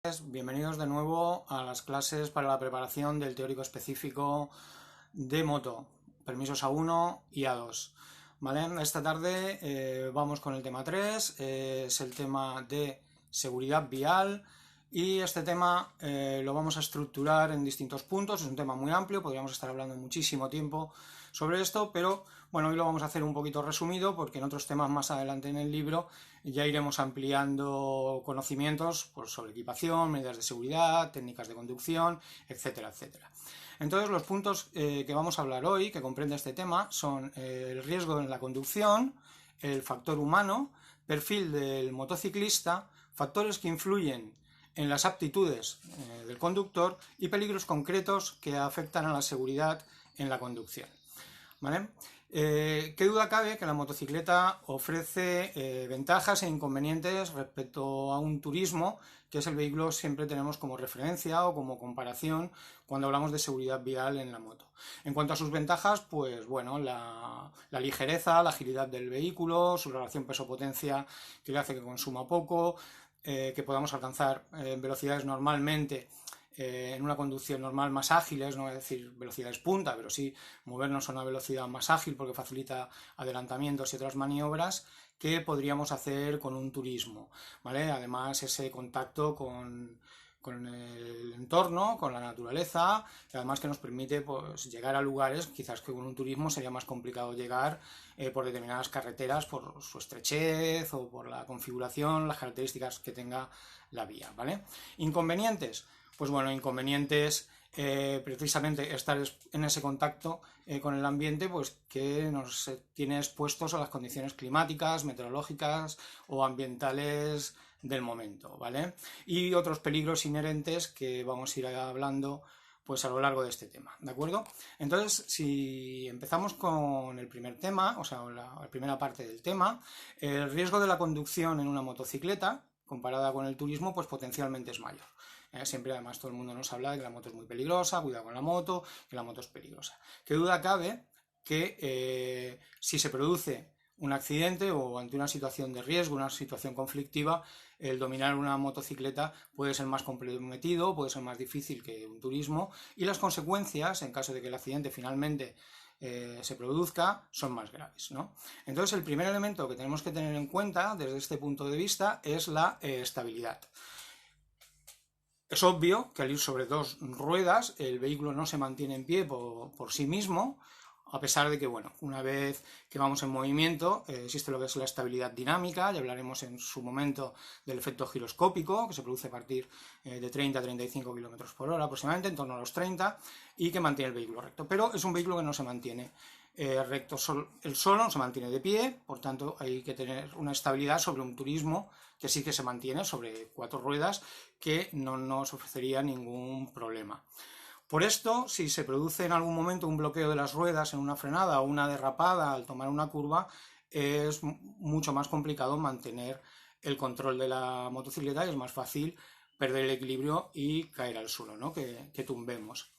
Bienvenidos de nuevo a las clases para la preparación del teórico específico de moto, permisos A1 y A2. ¿Vale? Esta tarde vamos con el tema 3, es el tema de seguridad vial y este tema lo vamos a estructurar en distintos puntos, es un tema muy amplio, podríamos estar hablando muchísimo tiempo sobre esto, pero bueno, hoy lo vamos a hacer un poquito resumido porque en otros temas más adelante en el libro ya iremos ampliando conocimientos pues, sobre equipación, medidas de seguridad, técnicas de conducción, etcétera, etcétera. Entonces los puntos que vamos a hablar hoy, que comprende este tema, son el riesgo en la conducción, el factor humano, perfil del motociclista, factores que influyen en las aptitudes del conductor y peligros concretos que afectan a la seguridad en la conducción. ¿Vale? ¿Qué duda cabe que la motocicleta ofrece ventajas e inconvenientes respecto a un turismo, que es el vehículo que siempre tenemos como referencia o como comparación cuando hablamos de seguridad vial en la moto? En cuanto a sus ventajas, pues bueno, la ligereza, la agilidad del vehículo, su relación peso-potencia que le hace que consuma poco, que podamos alcanzar velocidades normalmente en una conducción normal más ágiles, no voy a decir velocidades punta, pero sí movernos a una velocidad más ágil porque facilita adelantamientos y otras maniobras que podríamos hacer con un turismo, ¿vale? Además ese contacto con el entorno, con la naturaleza, y además que nos permite pues, llegar a lugares quizás que con un turismo sería más complicado llegar por determinadas carreteras, por su estrechez o por la configuración, las características que tenga la vía, ¿vale? Inconvenientes. Pues bueno, inconvenientes, precisamente estar en ese contacto con el ambiente, pues que nos tiene expuestos a las condiciones climáticas, meteorológicas o ambientales del momento, ¿vale? Y otros peligros inherentes que vamos a ir hablando pues a lo largo de este tema, ¿de acuerdo? Entonces, si empezamos con el primer tema, o sea, la primera parte del tema, el riesgo de la conducción en una motocicleta, comparada con el turismo, pues potencialmente es mayor. Siempre además todo el mundo nos habla de que la moto es muy peligrosa, cuidado con la moto, que la moto es peligrosa. ¿Qué duda cabe que si se produce un accidente o ante una situación de riesgo, una situación conflictiva, el dominar una motocicleta puede ser más comprometido, puede ser más difícil que un turismo y las consecuencias, en caso de que el accidente finalmente se produzca, son más graves, ¿no? Entonces el primer elemento que tenemos que tener en cuenta desde este punto de vista es la estabilidad. Es obvio que al ir sobre dos ruedas el vehículo no se mantiene en pie por sí mismo, a pesar de que, bueno, una vez que vamos en movimiento existe lo que es la estabilidad dinámica, ya hablaremos en su momento del efecto giroscópico, que se produce a partir de 30 a 35 km por hora aproximadamente, en torno a los 30, y que mantiene el vehículo recto. Pero es un vehículo que no se mantiene recto él solo, no se mantiene de pie, por tanto hay que tener una estabilidad sobre un turismo que sí que se mantiene sobre cuatro ruedas, que no nos ofrecería ningún problema. Por esto, si se produce en algún momento un bloqueo de las ruedas en una frenada o una derrapada al tomar una curva, es mucho más complicado mantener el control de la motocicleta y es más fácil perder el equilibrio y caer al suelo, ¿no? que tumbemos.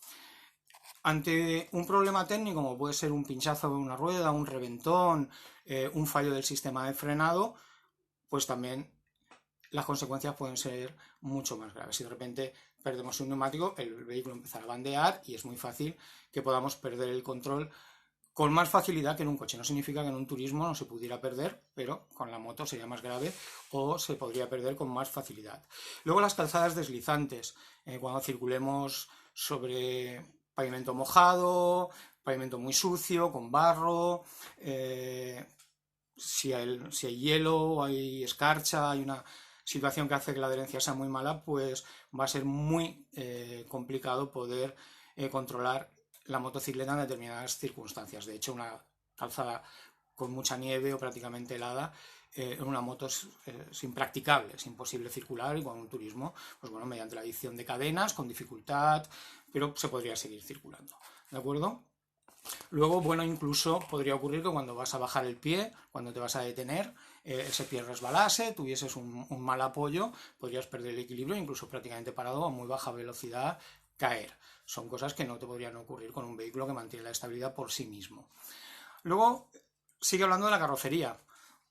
Ante un problema técnico, como puede ser un pinchazo de una rueda, un reventón, un fallo del sistema de frenado, pues también las consecuencias pueden ser mucho más graves. Si de repente perdemos un neumático, el vehículo empezará a bandear y es muy fácil que podamos perder el control con más facilidad que en un coche. No significa que en un turismo no se pudiera perder, pero con la moto sería más grave o se podría perder con más facilidad. Luego las calzadas deslizantes, cuando circulemos sobre pavimento mojado, pavimento muy sucio, con barro, si hay hielo, hay escarcha, hay una situación que hace que la adherencia sea muy mala, pues va a ser muy complicado poder controlar la motocicleta en determinadas circunstancias. De hecho, una calzada con mucha nieve o prácticamente helada, en una moto es impracticable, es imposible circular, y con un turismo, pues bueno, mediante la adición de cadenas, con dificultad, pero se podría seguir circulando, ¿de acuerdo? Luego, bueno, incluso podría ocurrir que cuando vas a bajar el pie, cuando te vas a detener, ese pie resbalase, tuvieses un mal apoyo, podrías perder el equilibrio, incluso prácticamente parado a muy baja velocidad, caer. Son cosas que no te podrían ocurrir con un vehículo que mantiene la estabilidad por sí mismo. Luego, sigue hablando de la carrocería.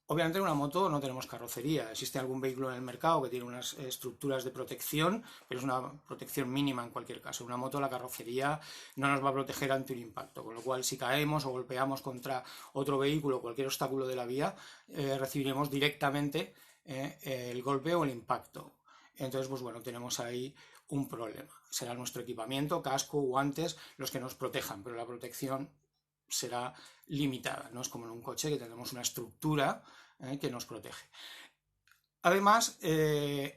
Obviamente en una moto no tenemos carrocería, existe algún vehículo en el mercado que tiene unas estructuras de protección, pero es una protección mínima en cualquier caso. En una moto la carrocería no nos va a proteger ante un impacto, con lo cual si caemos o golpeamos contra otro vehículo o cualquier obstáculo de la vía, recibiremos directamente el golpe o el impacto. Entonces, pues bueno, tenemos ahí un problema. Será nuestro equipamiento, casco, guantes, los que nos protejan, pero la protección será limitada, no es como en un coche que tenemos una estructura que nos protege. Además,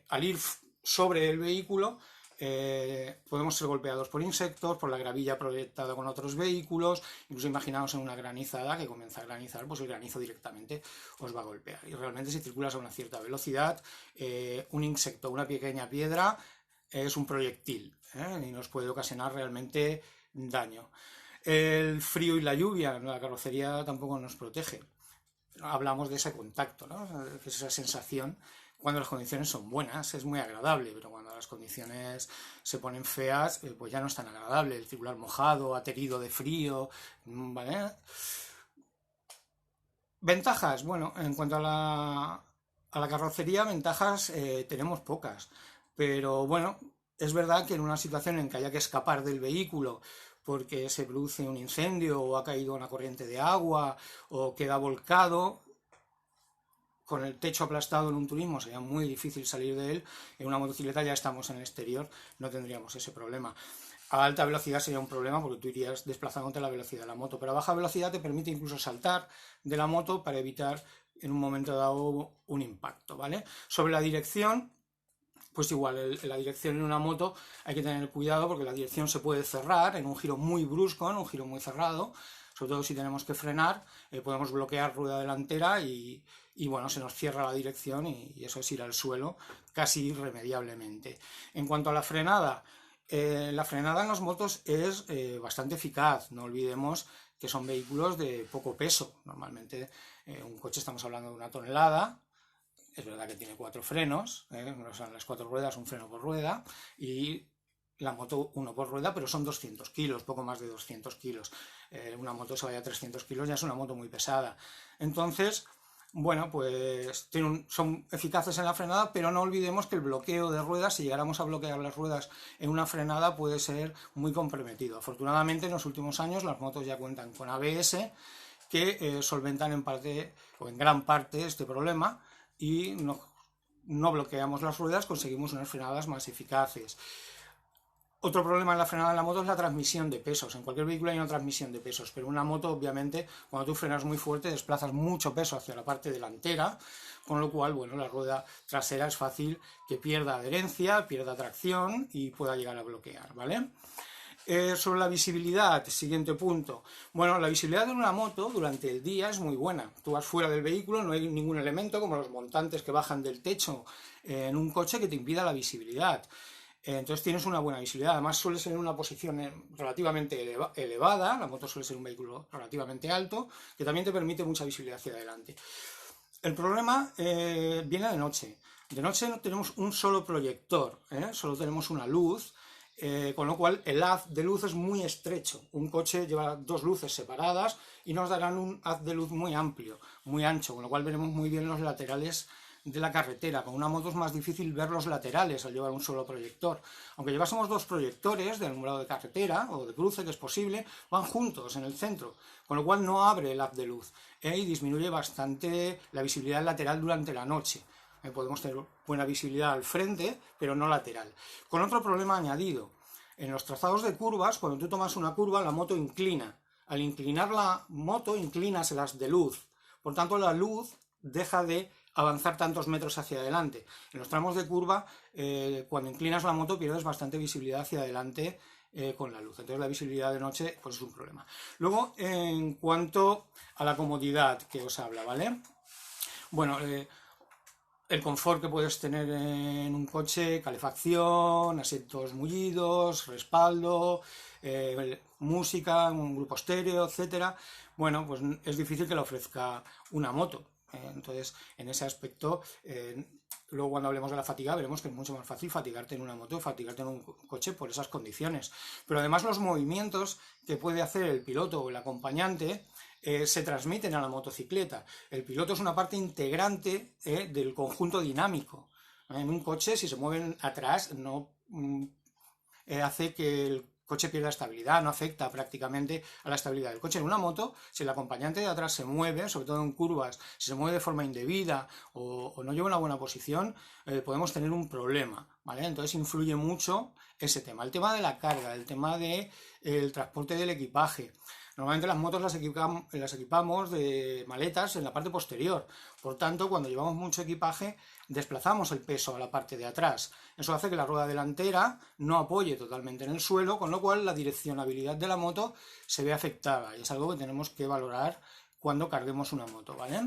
al ir sobre el vehículo, podemos ser golpeados por insectos, por la gravilla proyectada con otros vehículos, incluso imaginaos en una granizada que comienza a granizar, pues el granizo directamente os va a golpear. Y realmente si circulas a una cierta velocidad, un insecto, una pequeña piedra, es un proyectil y nos puede ocasionar realmente daño. El frío y la lluvia, la carrocería tampoco nos protege. Hablamos de ese contacto, ¿no? Que es esa sensación cuando las condiciones son buenas, es muy agradable, pero cuando las condiciones se ponen feas, pues ya no es tan agradable. El circular mojado, aterido de frío, ¿vale? Ventajas, bueno, en cuanto a la carrocería, ventajas tenemos pocas, pero bueno, es verdad que en una situación en que haya que escapar del vehículo porque se produce un incendio o ha caído una corriente de agua o queda volcado, con el techo aplastado en un turismo sería muy difícil salir de él. En una motocicleta ya estamos en el exterior, no tendríamos ese problema. A alta velocidad sería un problema porque tú irías desplazándote a la velocidad de la moto, pero a baja velocidad te permite incluso saltar de la moto para evitar en un momento dado un impacto, ¿vale? Sobre la dirección, pues igual, la dirección en una moto hay que tener cuidado porque la dirección se puede cerrar en un giro muy brusco, en un giro muy cerrado, sobre todo si tenemos que frenar, podemos bloquear rueda delantera y bueno, se nos cierra la dirección y eso es ir al suelo casi irremediablemente. En cuanto a la frenada en las motos es bastante eficaz, no olvidemos que son vehículos de poco peso, normalmente un coche estamos hablando de 1 tonelada, es verdad que tiene 4 frenos, no son las 4 ruedas, un freno por rueda, y la moto 1 por rueda, pero son 200 kilos, poco más de 200 kilos. Una moto se vaya a 300 kilos, ya es una moto muy pesada. Entonces, bueno, pues son eficaces en la frenada, pero no olvidemos que el bloqueo de ruedas, si llegáramos a bloquear las ruedas en una frenada, puede ser muy comprometido. Afortunadamente, en los últimos años las motos ya cuentan con ABS, que solventan en parte o en gran parte este problema y no bloqueamos las ruedas, conseguimos unas frenadas más eficaces. Otro problema en la frenada en la moto es la transmisión de pesos. En cualquier vehículo hay una transmisión de pesos, pero en una moto, obviamente, cuando tú frenas muy fuerte, desplazas mucho peso hacia la parte delantera, con lo cual, bueno, la rueda trasera es fácil que pierda adherencia, pierda tracción y pueda llegar a bloquear, ¿vale? Sobre la visibilidad, siguiente punto. Bueno, la visibilidad de una moto durante el día es muy buena. Tú vas fuera del vehículo, no hay ningún elemento como los montantes que bajan del techo en un coche que te impida la visibilidad. Entonces tienes una buena visibilidad, además suele ser en una posición relativamente elevada, la moto suele ser un vehículo relativamente alto, que también te permite mucha visibilidad hacia adelante. El problema viene de noche. De noche no tenemos un solo proyector, solo tenemos una luz, con lo cual el haz de luz es muy estrecho. Un coche lleva 2 luces separadas y nos darán un haz de luz muy amplio, muy ancho, con lo cual veremos muy bien los laterales de la carretera. Con una moto es más difícil ver los laterales al llevar un solo proyector. Aunque llevásemos 2 proyectores de alumbrado de carretera o de cruce, que es posible, van juntos en el centro, con lo cual no abre el haz de luz y disminuye bastante la visibilidad lateral durante la noche. Podemos tener buena visibilidad al frente, pero no lateral. Con otro problema añadido, en los trazados de curvas, cuando tú tomas una curva, la moto inclina. Al inclinar la moto, inclinas el haz de luz. Por tanto, la luz deja de avanzar tantos metros hacia adelante. En los tramos de curva, cuando inclinas la moto, pierdes bastante visibilidad hacia adelante con la luz. Entonces la visibilidad de noche pues es un problema. Luego, en cuanto a la comodidad que os habla, ¿vale? Bueno, el confort que puedes tener en un coche, calefacción, asientos mullidos, respaldo, música, un grupo estéreo, etcétera. Bueno, pues es difícil que lo ofrezca una moto. Entonces, en ese aspecto, luego cuando hablemos de la fatiga, veremos que es mucho más fácil fatigarte en una moto o fatigarte en un coche por esas condiciones. Pero además los movimientos que puede hacer el piloto o el acompañante se transmiten a la motocicleta. El piloto es una parte integrante del conjunto dinámico. En un coche, si se mueven atrás, no hace que el coche pierda estabilidad, no afecta prácticamente a la estabilidad del coche. En una moto, si el acompañante de atrás se mueve, sobre todo en curvas, si se mueve de forma indebida o no lleva una buena posición, podemos tener un problema, ¿vale? Entonces influye mucho ese tema. El tema de la carga, el tema del transporte del equipaje. Normalmente las motos las equipamos de maletas en la parte posterior. Por tanto, cuando llevamos mucho equipaje, desplazamos el peso a la parte de atrás. Eso hace que la rueda delantera no apoye totalmente en el suelo, con lo cual la direccionabilidad de la moto se ve afectada. Y es algo que tenemos que valorar cuando carguemos una moto, ¿vale?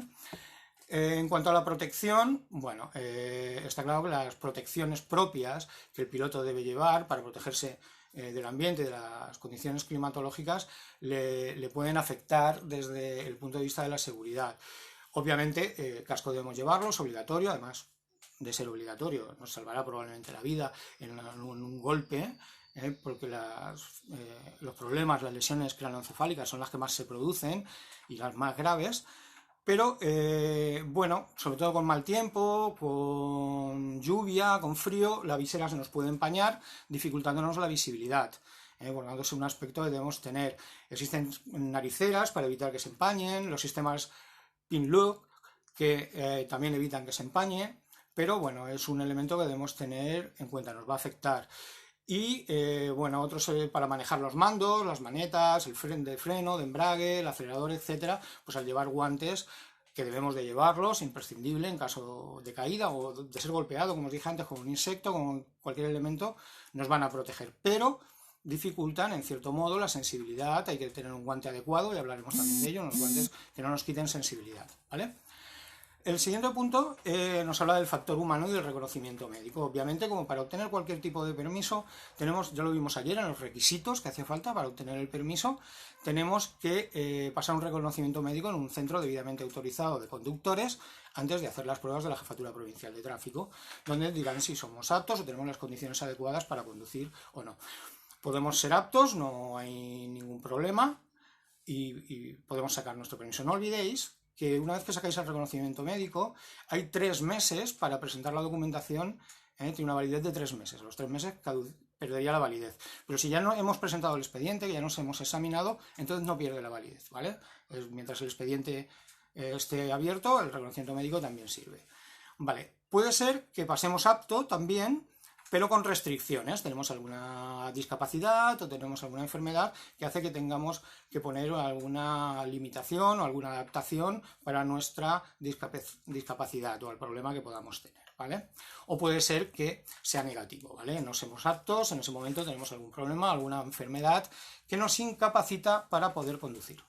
En cuanto a la protección, bueno, está claro que las protecciones propias que el piloto debe llevar para protegerse del ambiente, de las condiciones climatológicas, le pueden afectar desde el punto de vista de la seguridad. Obviamente, casco debemos llevarlo, es obligatorio, además de ser obligatorio, nos salvará probablemente la vida en un golpe, porque los problemas, las lesiones craneoencefálicas son las que más se producen y las más graves. Pero, bueno, sobre todo con mal tiempo, con lluvia, con frío, la visera se nos puede empañar, dificultándonos la visibilidad. Por lo tanto, es un aspecto que debemos tener. Existen nariceras para evitar que se empañen, los sistemas pin-lock que también evitan que se empañe, pero bueno, es un elemento que debemos tener en cuenta, nos va a afectar. Y bueno, otros para manejar los mandos, las manetas, el freno, de embrague, el acelerador, etcétera, pues al llevar guantes, que debemos de llevarlos, imprescindible en caso de caída o de ser golpeado, como os dije antes, con un insecto, con cualquier elemento, nos van a proteger, pero dificultan en cierto modo la sensibilidad. Hay que tener un guante adecuado y hablaremos también de ello, unos guantes que no nos quiten sensibilidad, ¿vale? El siguiente punto nos habla del factor humano y del reconocimiento médico. Obviamente, como para obtener cualquier tipo de permiso, tenemos, ya lo vimos ayer en los requisitos que hace falta para obtener el permiso, tenemos que pasar un reconocimiento médico en un centro debidamente autorizado de conductores antes de hacer las pruebas de la Jefatura Provincial de Tráfico, donde dirán si somos aptos o tenemos las condiciones adecuadas para conducir o no. Podemos ser aptos, no hay ningún problema y podemos sacar nuestro permiso. No olvidéis que una vez que sacáis el reconocimiento médico, hay 3 meses para presentar la documentación, tiene una validez de 3 meses. A los 3 meses perdería la validez. Pero si ya no hemos presentado el expediente, que ya nos hemos examinado, entonces no pierde la validez, ¿vale? Mientras el expediente esté abierto, el reconocimiento médico también sirve. Vale, puede ser que pasemos apto también, pero con restricciones. Tenemos alguna discapacidad o tenemos alguna enfermedad que hace que tengamos que poner alguna limitación o alguna adaptación para nuestra discapacidad o al problema que podamos tener, ¿vale? O puede ser que sea negativo, ¿vale? No somos aptos, en ese momento tenemos algún problema, alguna enfermedad que nos incapacita para poder conducir.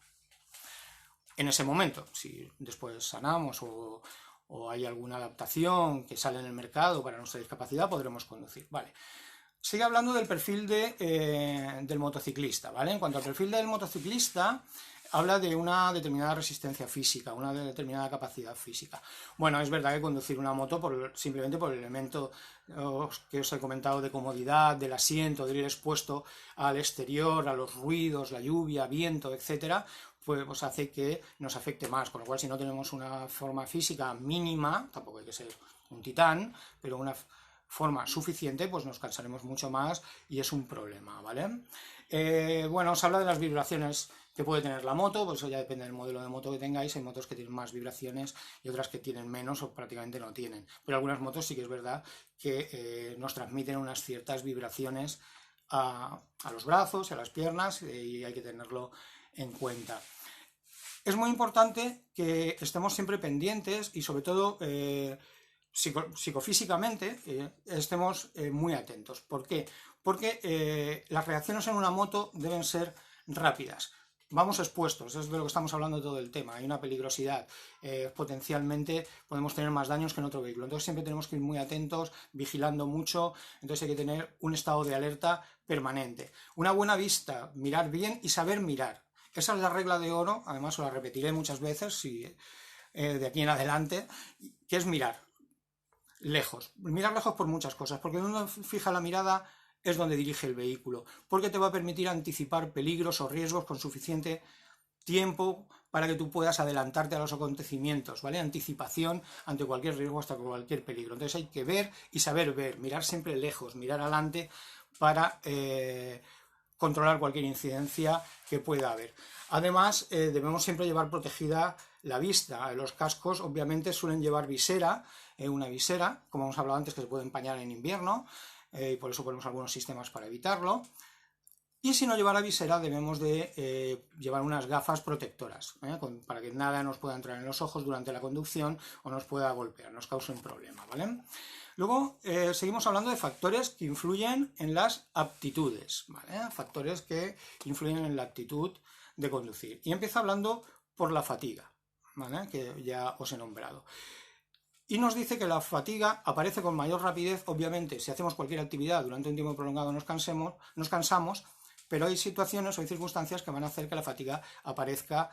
En ese momento, si después sanamos o hay alguna adaptación que sale en el mercado para nuestra discapacidad, podremos conducir. Vale. Sigue hablando del perfil del motociclista, ¿vale? En cuanto al perfil del motociclista, habla de una determinada resistencia física, una determinada capacidad física. Bueno, es verdad que conducir una moto simplemente por el elemento que os he comentado de comodidad, del asiento, de ir expuesto al exterior, a los ruidos, la lluvia, viento, etcétera, pues hace que nos afecte más, con lo cual si no tenemos una forma física mínima, tampoco hay que ser un titán, pero una forma suficiente, pues nos cansaremos mucho más y es un problema, ¿vale? Bueno, os habla de las vibraciones que puede tener la moto, pues eso ya depende del modelo de moto que tengáis. Hay motos que tienen más vibraciones y otras que tienen menos o prácticamente no tienen, pero algunas motos sí que es verdad que nos transmiten unas ciertas vibraciones a los brazos y a las piernas y hay que tenerlo en cuenta. Es muy importante que estemos siempre pendientes y sobre todo psicofísicamente estemos muy atentos. ¿Por qué? Porque las reacciones en una moto deben ser rápidas. Vamos expuestos, es de lo que estamos hablando todo el tema, hay una peligrosidad, potencialmente podemos tener más daños que en otro vehículo, entonces siempre tenemos que ir muy atentos, vigilando mucho, entonces hay que tener un estado de alerta permanente. Una buena vista, mirar bien y saber mirar. Esa es la regla de oro, además os la repetiré muchas veces de aquí en adelante, que es mirar lejos. Mirar lejos por muchas cosas, porque donde uno fija la mirada es donde dirige el vehículo, porque te va a permitir anticipar peligros o riesgos con suficiente tiempo para que tú puedas adelantarte a los acontecimientos, ¿vale? Anticipación ante cualquier riesgo, hasta cualquier peligro. Entonces hay que ver y saber ver, mirar siempre lejos, mirar adelante para controlar cualquier incidencia que pueda haber. Además, debemos siempre llevar protegida la vista. Los cascos obviamente suelen llevar visera, una visera, como hemos hablado antes, que se puede empañar en invierno, y por eso ponemos algunos sistemas para evitarlo. Y si no lleva la visera, debemos de llevar unas gafas protectoras, para que nada nos pueda entrar en los ojos durante la conducción o nos pueda golpear, nos cause un problema, ¿vale? Luego seguimos hablando de factores que influyen en las aptitudes, ¿vale? Factores que influyen en la aptitud de conducir. Y empiezo hablando por la fatiga, ¿vale? Que ya os he nombrado. Y nos dice que la fatiga aparece con mayor rapidez, obviamente, si hacemos cualquier actividad durante un tiempo prolongado nos cansamos, pero hay situaciones o hay circunstancias que van a hacer que la fatiga aparezca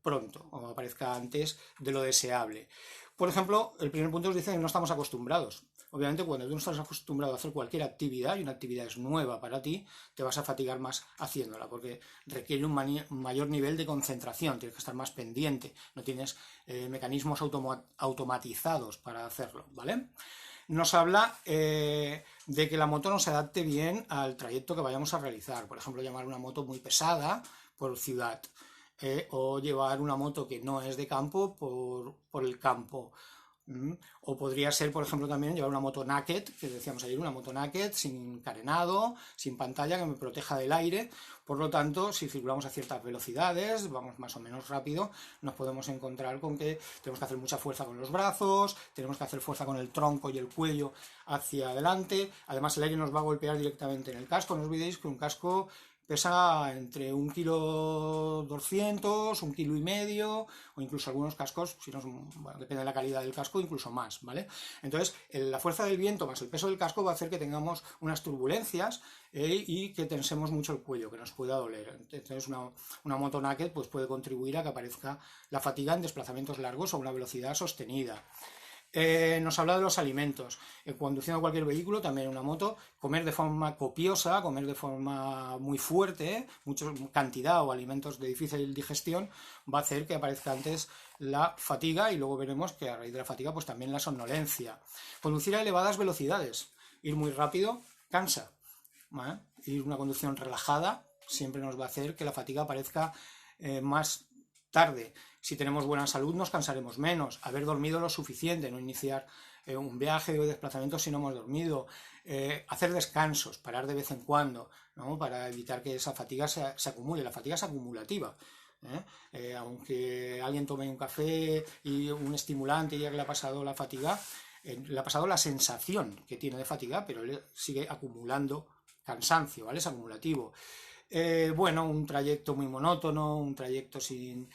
pronto o aparezca antes de lo deseable. Por ejemplo, el primer punto nos dice que no estamos acostumbrados. Obviamente, cuando tú no estás acostumbrado a hacer cualquier actividad y una actividad es nueva para ti, te vas a fatigar más haciéndola, porque requiere un mayor nivel de concentración, tienes que estar más pendiente, no tienes mecanismos automatizados para hacerlo, ¿vale? Nos habla de que la moto no se adapte bien al trayecto que vayamos a realizar. Por ejemplo, llevar una moto muy pesada por ciudad, o llevar una moto que no es de campo por el campo. O podría ser, por ejemplo, también llevar una moto naked, que decíamos ayer, una moto naked, sin carenado, sin pantalla, que me proteja del aire. Por lo tanto, si circulamos a ciertas velocidades, vamos más o menos rápido, nos podemos encontrar con que tenemos que hacer mucha fuerza con los brazos, tenemos que hacer fuerza con el tronco y el cuello hacia adelante. Además, el aire nos va a golpear directamente en el casco. No olvidéis que un casco pesa entre 1,2 kg, 1,5 kg, o incluso algunos cascos, bueno, depende de la calidad del casco, incluso más, ¿vale? Entonces, la fuerza del viento más el peso del casco va a hacer que tengamos unas turbulencias y que tensemos mucho el cuello, que nos pueda doler. Entonces, una moto naked pues, puede contribuir a que aparezca la fatiga en desplazamientos largos o a una velocidad sostenida. Nos habla de los alimentos. Conduciendo cualquier vehículo, también una moto, comer de forma copiosa, comer de forma muy fuerte, mucha cantidad o alimentos de difícil digestión, va a hacer que aparezca antes la fatiga y luego veremos que a raíz de la fatiga pues también la somnolencia. Conducir a elevadas velocidades, ir muy rápido, cansa, ¿vale? Ir una conducción relajada siempre nos va a hacer que la fatiga aparezca más tarde. Si tenemos buena salud nos cansaremos menos, haber dormido lo suficiente, no iniciar un viaje o desplazamiento si no hemos dormido, hacer descansos, parar de vez en cuando, ¿no? Para evitar que esa fatiga se acumule. La fatiga es acumulativa. Aunque alguien tome un café y un estimulante y ya que le ha pasado la fatiga, le ha pasado la sensación que tiene de fatiga, pero él sigue acumulando cansancio, ¿vale? Es acumulativo. Bueno, un trayecto muy monótono, un trayecto sin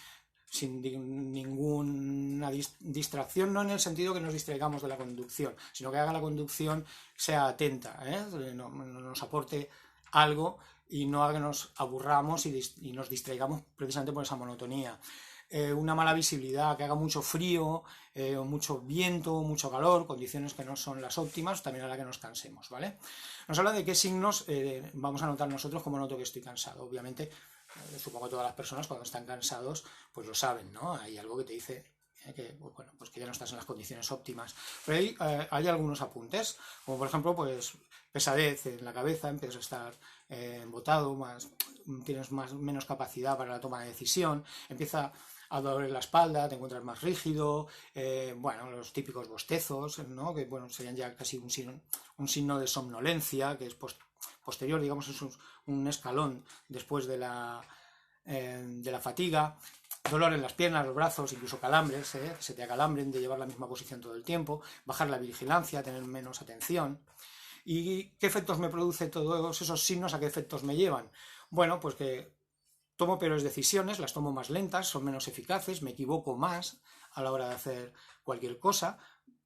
ninguna distracción, no en el sentido que nos distraigamos de la conducción, sino que haga la conducción sea atenta, nos aporte algo y no haga que nos aburramos y nos distraigamos precisamente por esa monotonía. Una mala visibilidad, que haga mucho frío, mucho viento, mucho calor, condiciones que no son las óptimas, también hará que nos cansemos, ¿vale? Nos habla de qué signos vamos a notar nosotros como noto que estoy cansado. Obviamente, supongo que todas las personas cuando están cansados pues lo saben, ¿no? Hay algo que te dice que, bueno, pues que ya no estás en las condiciones óptimas. Pero hay algunos apuntes, como por ejemplo, pues pesadez en la cabeza, empiezas a estar embotado, tienes menos capacidad para la toma de decisión, empieza a doler la espalda, te encuentras más rígido, bueno, los típicos bostezos, ¿no? Que bueno, serían ya casi un signo de somnolencia, que es posterior, digamos, es un escalón después de la fatiga. Dolor en las piernas, los brazos, incluso calambres, que se te acalambren de llevar la misma posición todo el tiempo, bajar la vigilancia, tener menos atención. ¿Y qué efectos me produce todos esos signos? ¿A qué efectos me llevan? Bueno, pues que tomo peores decisiones, las tomo más lentas, son menos eficaces, me equivoco más a la hora de hacer cualquier cosa.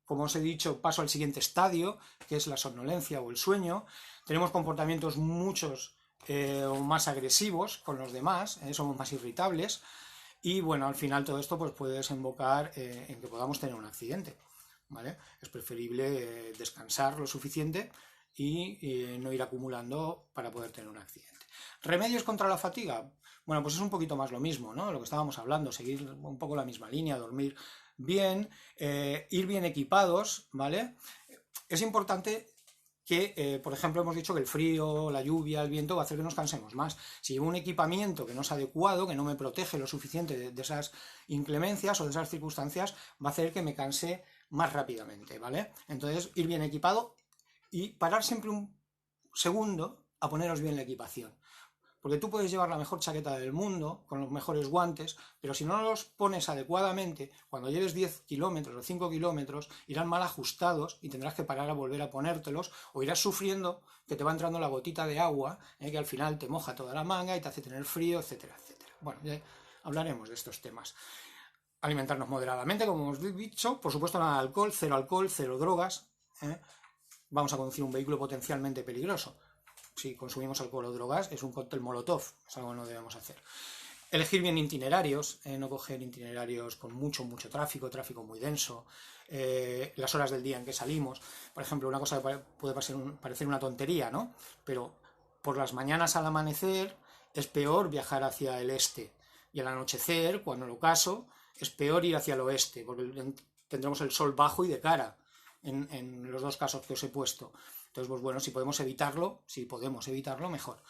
Como os he dicho, paso al siguiente estadio, que es la somnolencia o el sueño. Tenemos comportamientos muchos más agresivos con los demás, somos más irritables. Y bueno, al final todo esto pues, puede desembocar en que podamos tener un accidente, ¿vale? Es preferible descansar lo suficiente y no ir acumulando para poder tener un accidente. ¿Remedios contra la fatiga? Bueno, pues es un poquito más lo mismo, ¿no? Lo que estábamos hablando, seguir un poco la misma línea, dormir bien, ir bien equipados, ¿vale? Es importante que, por ejemplo, hemos dicho que el frío, la lluvia, el viento va a hacer que nos cansemos más. Si llevo un equipamiento que no es adecuado, que no me protege lo suficiente de esas inclemencias o de esas circunstancias, va a hacer que me canse más rápidamente, ¿vale? Entonces, ir bien equipado y parar siempre un segundo a poneros bien la equipación. Porque tú puedes llevar la mejor chaqueta del mundo, con los mejores guantes, pero si no los pones adecuadamente, cuando lleves 10 kilómetros o 5 kilómetros, irán mal ajustados y tendrás que parar a volver a ponértelos, o irás sufriendo que te va entrando la gotita de agua, que al final te moja toda la manga y te hace tener frío, etcétera, etcétera. Bueno, ya hablaremos de estos temas. Alimentarnos moderadamente, como hemos dicho, por supuesto nada de alcohol, cero drogas. Vamos a conducir un vehículo potencialmente peligroso. Si consumimos alcohol o drogas, es un cóctel molotov, es algo que no debemos hacer. Elegir bien itinerarios, no coger itinerarios con mucho tráfico muy denso, las horas del día en que salimos. Por ejemplo, una cosa que puede parecer una tontería, ¿no? Pero por las mañanas al amanecer es peor viajar hacia el este, y al anochecer, cuando lo ocaso, es peor ir hacia el oeste, porque tendremos el sol bajo y de cara, en los dos casos que os he puesto. Entonces, pues bueno, si podemos evitarlo, mejor.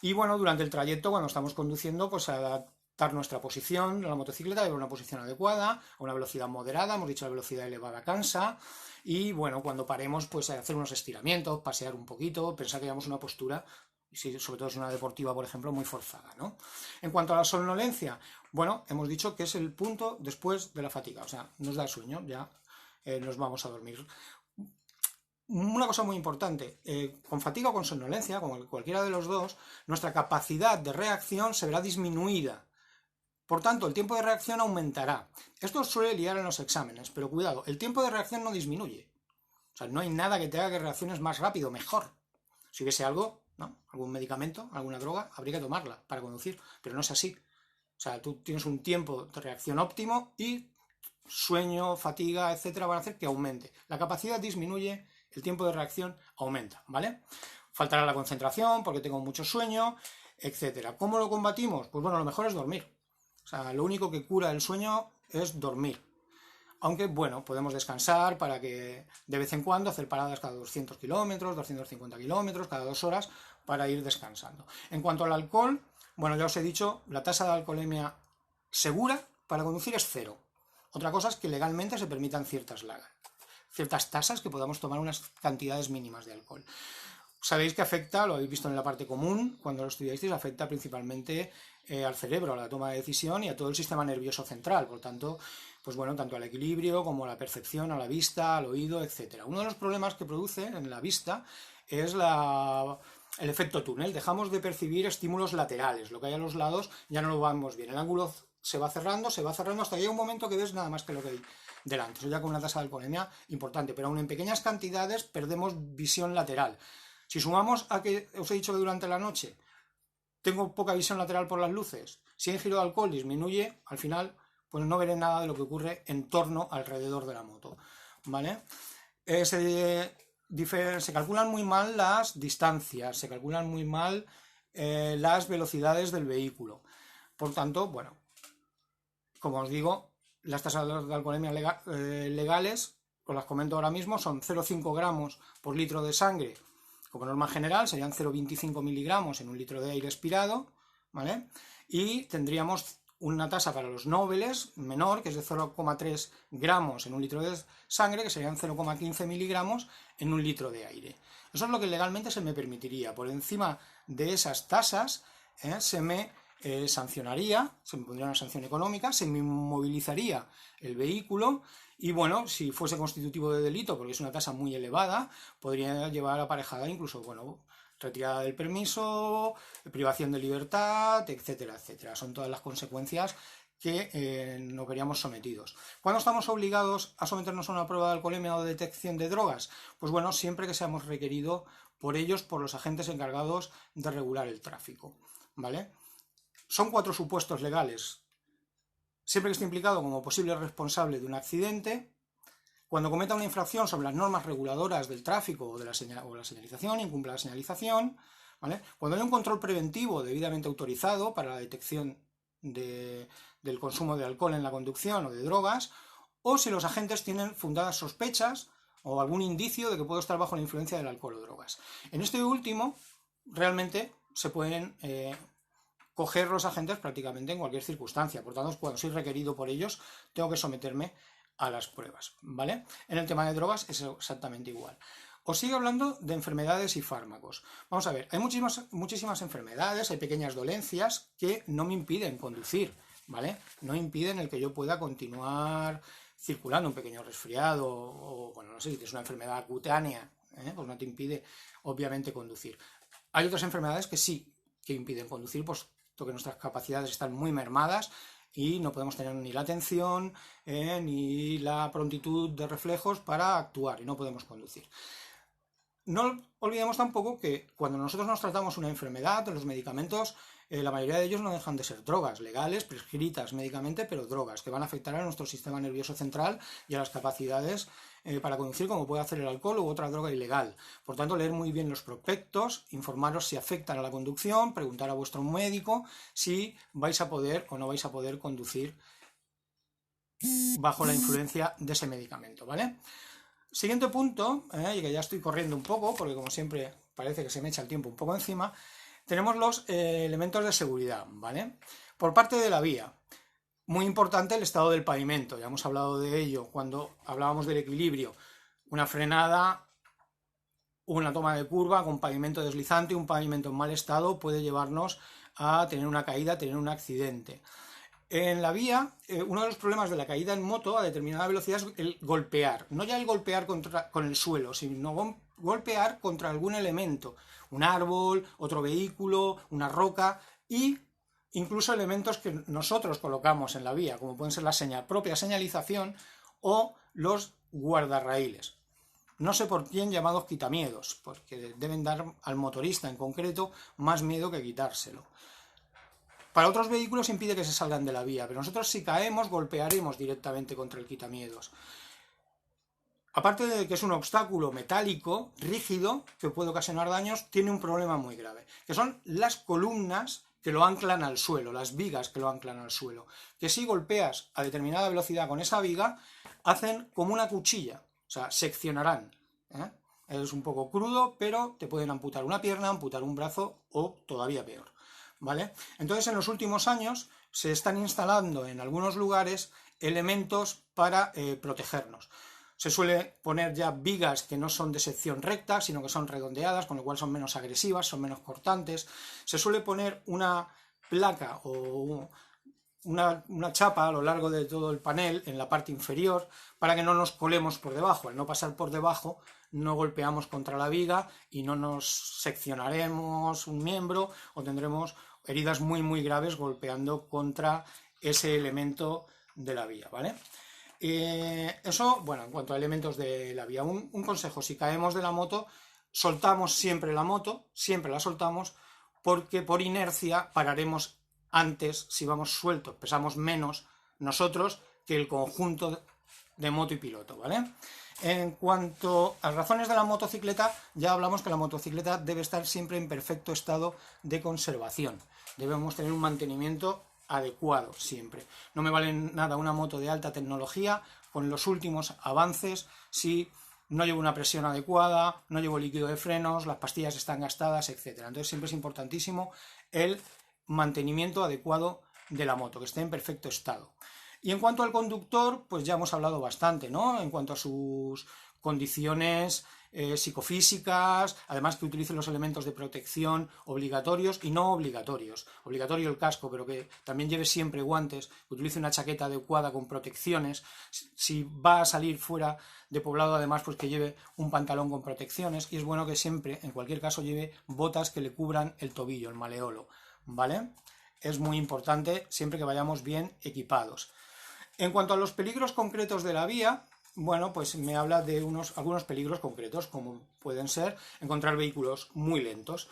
Y bueno, durante el trayecto, cuando estamos conduciendo, pues adaptar nuestra posición, la motocicleta debe una posición adecuada, a una velocidad moderada, hemos dicho la velocidad elevada cansa, y bueno, cuando paremos, pues hacer unos estiramientos, pasear un poquito, pensar que llevamos una postura, sobre todo si es una deportiva, por ejemplo, muy forzada, ¿no? En cuanto a la somnolencia, bueno, hemos dicho que es el punto después de la fatiga, o sea, nos da sueño, ya nos vamos a dormir. Una cosa muy importante, con fatiga o con somnolencia, como cualquiera de los dos, nuestra capacidad de reacción se verá disminuida. Por tanto, el tiempo de reacción aumentará. Esto suele liar en los exámenes, pero cuidado, el tiempo de reacción no disminuye. O sea, no hay nada que te haga que reacciones más rápido, mejor. Si hubiese algo, ¿no? Algún medicamento, alguna droga, habría que tomarla para conducir, pero no es así. O sea, tú tienes un tiempo de reacción óptimo y sueño, fatiga, etcétera, van a hacer que aumente. La capacidad disminuye, el tiempo de reacción aumenta, ¿vale? Faltará la concentración porque tengo mucho sueño, etcétera. ¿Cómo lo combatimos? Pues bueno, lo mejor es dormir. O sea, lo único que cura el sueño es dormir. Aunque, bueno, podemos descansar para que de vez en cuando hacer paradas cada 200 kilómetros, 250 kilómetros, cada 2 horas para ir descansando. En cuanto al alcohol, bueno, ya os he dicho, la tasa de alcoholemia segura para conducir es 0. Otra cosa es que legalmente se permitan ciertas tasas que podamos tomar unas cantidades mínimas de alcohol. Sabéis que afecta, lo habéis visto en la parte común, cuando lo estudiasteis, afecta principalmente al cerebro, a la toma de decisión y a todo el sistema nervioso central. Por tanto, pues bueno, tanto al equilibrio como a la percepción, a la vista, al oído, etc. Uno de los problemas que produce en la vista es el efecto túnel. Dejamos de percibir estímulos laterales, lo que hay a los lados ya no lo vemos bien. El ángulo se va cerrando hasta que llega un momento que ves nada más que lo que hay delante. Eso ya con una tasa de alcoholemia importante, pero aún en pequeñas cantidades perdemos visión lateral. Si sumamos a que os he dicho que durante la noche tengo poca visión lateral por las luces, si ingiro de alcohol disminuye, al final pues no veré nada de lo que ocurre en torno alrededor de la moto, ¿vale? Se calculan muy mal las distancias, se calculan muy mal las velocidades del vehículo. Por tanto, bueno, como os digo, las tasas de alcoholemia legales, os las comento ahora mismo, son 0,5 gramos por litro de sangre. Como norma general serían 0,25 miligramos en un litro de aire expirado, ¿vale? Y tendríamos una tasa para los nobles menor, que es de 0,3 gramos en un litro de sangre, que serían 0,15 miligramos en un litro de aire. Eso es lo que legalmente se me permitiría. Por encima de esas tasas se me sancionaría, se me pondría una sanción económica, se me inmovilizaría el vehículo y bueno, si fuese constitutivo de delito, porque es una tasa muy elevada, podría llevar aparejada incluso, bueno, retirada del permiso, privación de libertad, etcétera, etcétera. Son todas las consecuencias que nos veríamos sometidos. ¿Cuándo estamos obligados a someternos a una prueba de alcoholemia o de detección de drogas? Pues bueno, siempre que seamos requeridos por ellos, por los agentes encargados de regular el tráfico, ¿vale? Son 4 supuestos legales. Siempre que esté implicado como posible responsable de un accidente, cuando cometa una infracción sobre las normas reguladoras del tráfico o la señalización, incumpla la señalización, ¿vale? Cuando hay un control preventivo debidamente autorizado para la detección del consumo de alcohol en la conducción o de drogas, o si los agentes tienen fundadas sospechas o algún indicio de que puedo estar bajo la influencia del alcohol o drogas. En este último, realmente se pueden coger los agentes prácticamente en cualquier circunstancia. Por tanto, cuando soy requerido por ellos, tengo que someterme a las pruebas, ¿vale? En el tema de drogas es exactamente igual. Os sigo hablando de enfermedades y fármacos. Vamos a ver, hay muchísimas enfermedades, hay pequeñas dolencias que no me impiden conducir, ¿vale? No impiden el que yo pueda continuar circulando, un pequeño resfriado o, bueno, no sé, si tienes una enfermedad cutánea, pues no te impide, obviamente, conducir. Hay otras enfermedades que sí que impiden conducir, puesto que nuestras capacidades están muy mermadas y no podemos tener ni la atención ni la prontitud de reflejos para actuar y no podemos conducir. No olvidemos tampoco que cuando nosotros nos tratamos una enfermedad, los medicamentos, la mayoría de ellos no dejan de ser drogas legales, prescritas médicamente, pero drogas que van a afectar a nuestro sistema nervioso central y a las capacidades para conducir, como puede hacer el alcohol u otra droga ilegal. Por tanto, leer muy bien los prospectos, informaros si afectan a la conducción, preguntar a vuestro médico si vais a poder o no vais a poder conducir bajo la influencia de ese medicamento, ¿vale? Siguiente punto, y que ya estoy corriendo un poco, porque como siempre parece que se me echa el tiempo un poco encima, tenemos los elementos de seguridad, ¿vale? Por parte de la vía, muy importante el estado del pavimento, ya hemos hablado de ello cuando hablábamos del equilibrio, una frenada, una toma de curva con pavimento deslizante, un pavimento en mal estado puede llevarnos a tener una caída, a tener un accidente. En la vía, uno de los problemas de la caída en moto a determinada velocidad es el golpear. No ya el golpear con el suelo, sino golpear contra algún elemento. Un árbol, otro vehículo, una roca y incluso elementos que nosotros colocamos en la vía, como pueden ser la propia señalización o los guardarraíles. No sé por quién llamados quitamiedos, porque deben dar al motorista en concreto más miedo que quitárselo. Para otros vehículos impide que se salgan de la vía, pero nosotros si caemos golpearemos directamente contra el quitamiedos. Aparte de que es un obstáculo metálico, rígido, que puede ocasionar daños, tiene un problema muy grave, que son las columnas que lo anclan al suelo, las vigas que lo anclan al suelo, que si golpeas a determinada velocidad con esa viga, hacen como una cuchilla, o sea, seccionarán. Es un poco crudo, pero te pueden amputar una pierna, amputar un brazo o todavía peor. ¿Vale? Entonces, en los últimos años se están instalando en algunos lugares elementos para protegernos. Se suele poner ya vigas que no son de sección recta, sino que son redondeadas, con lo cual son menos agresivas, son menos cortantes. Se suele poner una placa o una chapa a lo largo de todo el panel en la parte inferior para que no nos colemos por debajo. Al no pasar por debajo no golpeamos contra la viga y no nos seccionaremos un miembro o tendremos heridas muy graves golpeando contra ese elemento de la vía, ¿vale? Eso, bueno, en cuanto a elementos de la vía, un consejo: si caemos de la moto, soltamos siempre la moto, siempre la soltamos, porque por inercia pararemos antes si vamos sueltos, pesamos menos nosotros que el conjunto de moto y piloto, ¿vale? En cuanto a las razones de la motocicleta, ya hablamos que la motocicleta debe estar siempre en perfecto estado de conservación. Debemos tener un mantenimiento adecuado siempre. No me vale nada una moto de alta tecnología con los últimos avances si no llevo una presión adecuada, no llevo líquido de frenos, las pastillas están gastadas, etc. Entonces siempre es importantísimo el mantenimiento adecuado de la moto, que esté en perfecto estado. Y en cuanto al conductor, pues ya hemos hablado bastante, ¿no? En cuanto a sus condiciones psicofísicas, además que utilice los elementos de protección obligatorios y no obligatorios. Obligatorio el casco, pero que también lleve siempre guantes, que utilice una chaqueta adecuada con protecciones. Si va a salir fuera de poblado, además, pues que lleve un pantalón con protecciones, y es bueno que siempre, en cualquier caso, lleve botas que le cubran el tobillo, el maleolo, ¿vale? Es muy importante siempre que vayamos bien equipados. En cuanto a los peligros concretos de la vía, bueno, pues me habla de algunos peligros concretos, como pueden ser encontrar vehículos muy lentos.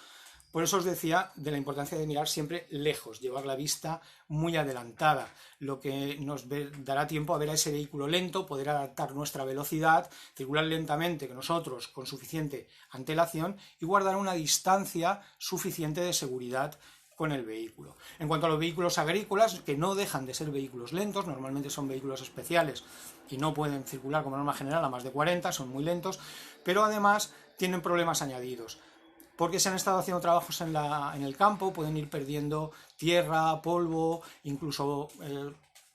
Por eso os decía de la importancia de mirar siempre lejos, llevar la vista muy adelantada, lo que nos dará tiempo a ver a ese vehículo lento, poder adaptar nuestra velocidad, circular lentamente que nosotros con suficiente antelación y guardar una distancia suficiente de seguridad con el vehículo. En cuanto a los vehículos agrícolas, que no dejan de ser vehículos lentos, normalmente son vehículos especiales y no pueden circular como norma general a más de 40, son muy lentos, pero además tienen problemas añadidos. Porque se han estado haciendo trabajos en el campo, pueden ir perdiendo tierra, polvo, incluso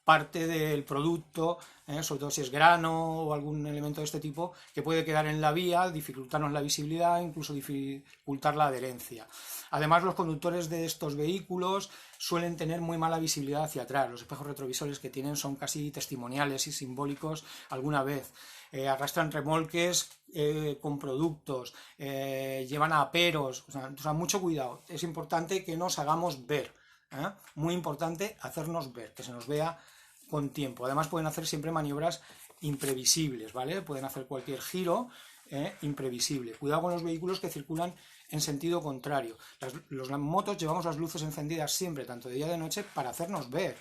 parte del producto, sobre todo si es grano o algún elemento de este tipo, que puede quedar en la vía, dificultarnos la visibilidad, incluso dificultar la adherencia. Además, los conductores de estos vehículos suelen tener muy mala visibilidad hacia atrás. Los espejos retrovisores que tienen son casi testimoniales y simbólicos alguna vez. Arrastran remolques con productos, llevan aperos, o sea, mucho cuidado. Es importante que nos hagamos ver, muy importante hacernos ver, que se nos vea con tiempo. Además pueden hacer siempre maniobras imprevisibles, ¿vale? Pueden hacer cualquier giro imprevisible. Cuidado con los vehículos que circulan en sentido contrario. Las motos llevamos las luces encendidas siempre, tanto de día como de noche, para hacernos ver,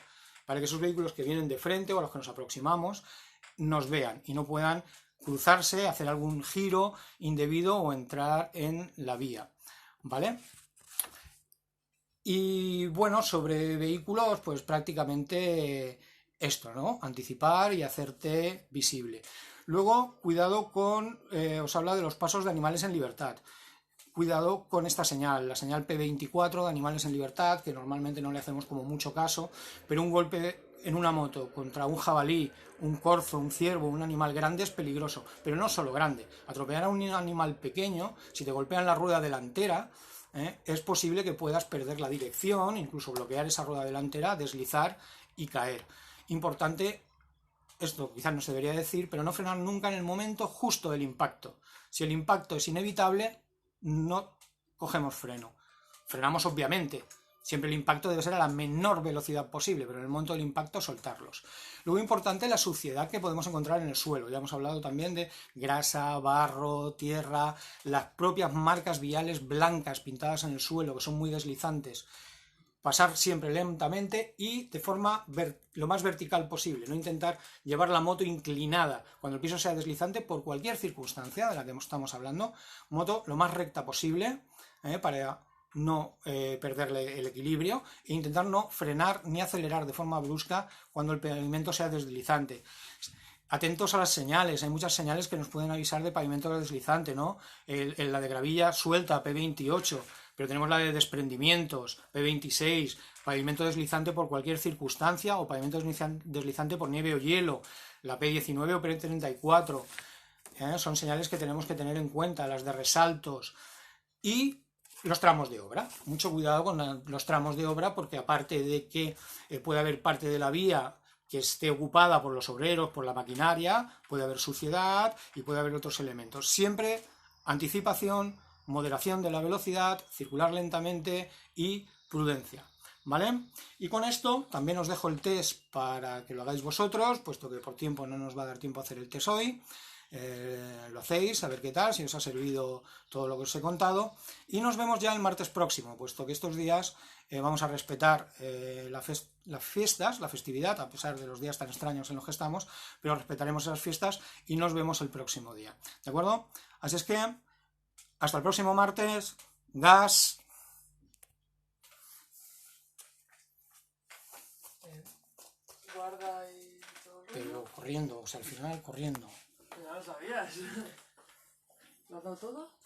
para que esos vehículos que vienen de frente o a los que nos aproximamos nos vean y no puedan cruzarse, hacer algún giro indebido o entrar en la vía, ¿vale? Y bueno, sobre vehículos, pues prácticamente esto, ¿no? Anticipar y hacerte visible. Luego, cuidado con, os habla de los pasos de animales en libertad. Cuidado con esta señal, la señal P24 de animales en libertad, que normalmente no le hacemos como mucho caso, pero un golpe en una moto contra un jabalí, un corzo, un ciervo, un animal grande es peligroso, pero no solo grande. Atropellar a un animal pequeño, si te golpean la rueda delantera, es posible que puedas perder la dirección, incluso bloquear esa rueda delantera, deslizar y caer. Importante, esto quizás no se debería decir, pero no frenar nunca en el momento justo del impacto. Si el impacto es inevitable, no cogemos freno. Frenamos obviamente. Siempre el impacto debe ser a la menor velocidad posible, pero en el momento del impacto soltarlos. Luego importante la suciedad que podemos encontrar en el suelo. Ya hemos hablado también de grasa, barro, tierra, las propias marcas viales blancas pintadas en el suelo, que son muy deslizantes. Pasar siempre lentamente y de forma lo más vertical posible, no intentar llevar la moto inclinada cuando el piso sea deslizante por cualquier circunstancia de la que estamos hablando, moto lo más recta posible para no perderle el equilibrio e intentar no frenar ni acelerar de forma brusca cuando el pavimento sea deslizante. Atentos a las señales, hay muchas señales que nos pueden avisar de pavimento deslizante, ¿no? La de gravilla suelta, P28, pero tenemos la de desprendimientos, P26, pavimento deslizante por cualquier circunstancia o pavimento deslizante por nieve o hielo, la P19 o P34, son señales que tenemos que tener en cuenta, las de resaltos y los tramos de obra. Mucho cuidado con los tramos de obra porque aparte de que puede haber parte de la vía que esté ocupada por los obreros, por la maquinaria, puede haber suciedad y puede haber otros elementos. Siempre anticipación, moderación de la velocidad, circular lentamente y prudencia, ¿vale? Y con esto también os dejo el test para que lo hagáis vosotros, puesto que por tiempo no nos va a dar tiempo a hacer el test hoy. Lo hacéis, a ver qué tal, si os ha servido todo lo que os he contado. Y nos vemos ya el martes próximo, puesto que estos días vamos a respetar las fiestas, la festividad, a pesar de los días tan extraños en los que estamos, pero respetaremos esas fiestas y nos vemos el próximo día, ¿de acuerdo? Así es que, hasta el próximo martes, gas. Guarda y todo. Pero corriendo, o sea, al final corriendo. Ya lo sabías. ¿Lo has dado todo?